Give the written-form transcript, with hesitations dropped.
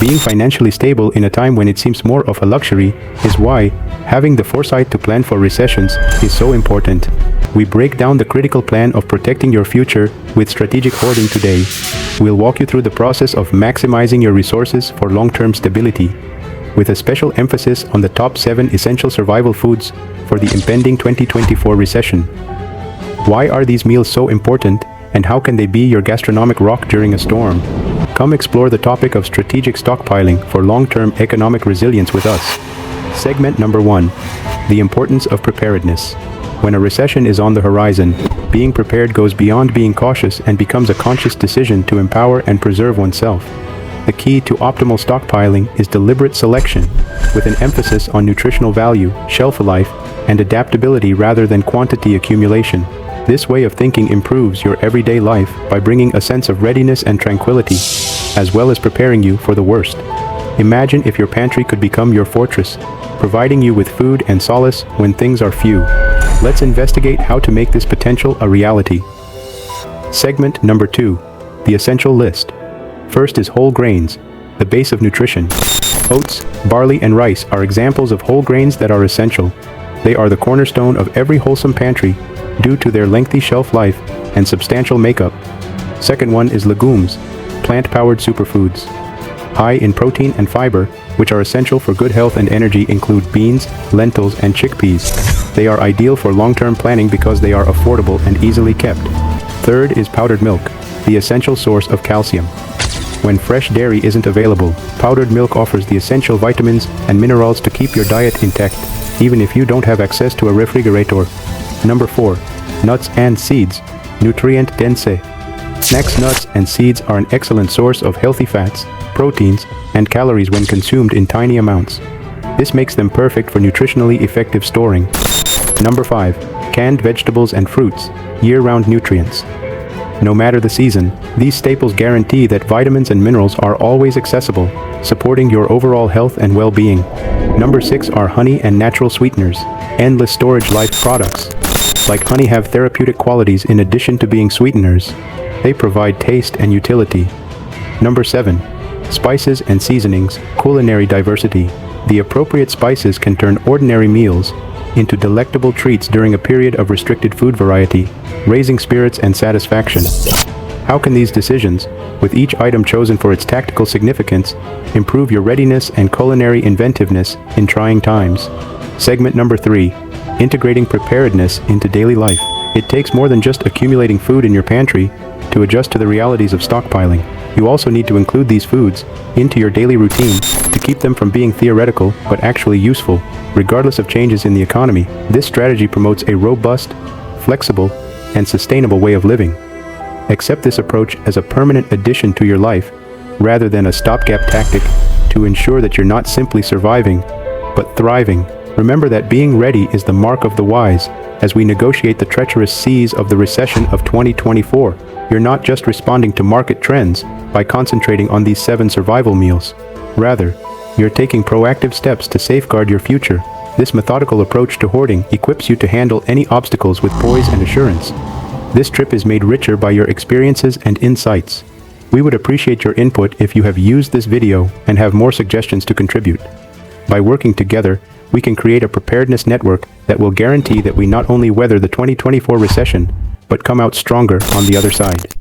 Being financially stable in a time when it seems more of a luxury is why having the foresight to plan for recessions is so important. We break down the critical plan of protecting your future with strategic hoarding today. We'll walk you through the process of maximizing your resources for long-term stability, with a special emphasis on the top 7 essential survival foods for the impending 2024 recession. Why are these meals so important, and how can they be your gastronomic rock during a storm? Come explore the topic of strategic stockpiling for long-term economic resilience with us. Segment number 1. The importance of preparedness. When a recession is on the horizon, being prepared goes beyond being cautious and becomes a conscious decision to empower and preserve oneself. The key to optimal stockpiling is deliberate selection, with an emphasis on nutritional value, shelf life, and adaptability rather than quantity accumulation. This way of thinking improves your everyday life by bringing a sense of readiness and tranquility, as well as preparing you for the worst. Imagine if your pantry could become your fortress, providing you with food and solace when things are few. Let's investigate how to make this potential a reality. Segment number 2. The essential list. First is whole grains, the base of nutrition. Oats, barley, and rice are examples of whole grains that are essential. They are the cornerstone of every wholesome pantry due to their lengthy shelf life and substantial makeup. Second one is legumes, plant-powered superfoods. High in protein and fiber, which are essential for good health and energy, include beans, lentils, and chickpeas. They are ideal for long-term planning because they are affordable and easily kept. Third is powdered milk, the essential source of calcium. When fresh dairy isn't available, powdered milk offers the essential vitamins and minerals to keep your diet intact, even if you don't have access to a refrigerator. Number 4. Nuts and seeds, nutrient-dense. Snacks, nuts, and seeds are an excellent source of healthy fats, proteins, and calories when consumed in tiny amounts. This makes them perfect for nutritionally effective storing. Number 5. Canned vegetables and fruits, year-round nutrients. No matter the season, these staples guarantee that vitamins and minerals are always accessible, supporting your overall health and well-being. Number 6 are honey and natural sweeteners, endless storage life products. Like honey have therapeutic qualities in addition to being sweeteners. They provide taste and utility. Number 7. Spices and seasonings, culinary diversity. The appropriate spices can turn ordinary meals into delectable treats during a period of restricted food variety, raising spirits and satisfaction. How can these decisions, with each item chosen for its tactical significance, improve your readiness and culinary inventiveness in trying times? Segment number 3. Integrating preparedness into daily life. It takes more than just accumulating food in your pantry to adjust to the realities of stockpiling. You also need to include these foods into your daily routine to keep them from being theoretical but actually useful, regardless of changes in the economy. This strategy promotes a robust, flexible, and sustainable way of living. Accept this approach as a permanent addition to your life, rather than a stopgap tactic to ensure that you're not simply surviving, but thriving. Remember that being ready is the mark of the wise. As we negotiate the treacherous seas of the recession of 2024, you're not just responding to market trends by concentrating on these 7 survival meals. Rather, you're taking proactive steps to safeguard your future. This methodical approach to hoarding equips you to handle any obstacles with poise and assurance. This trip is made richer by your experiences and insights. We would appreciate your input if you have used this video and have more suggestions to contribute. By working together, we can create a preparedness network that will guarantee that we not only weather the 2024 recession, but come out stronger on the other side.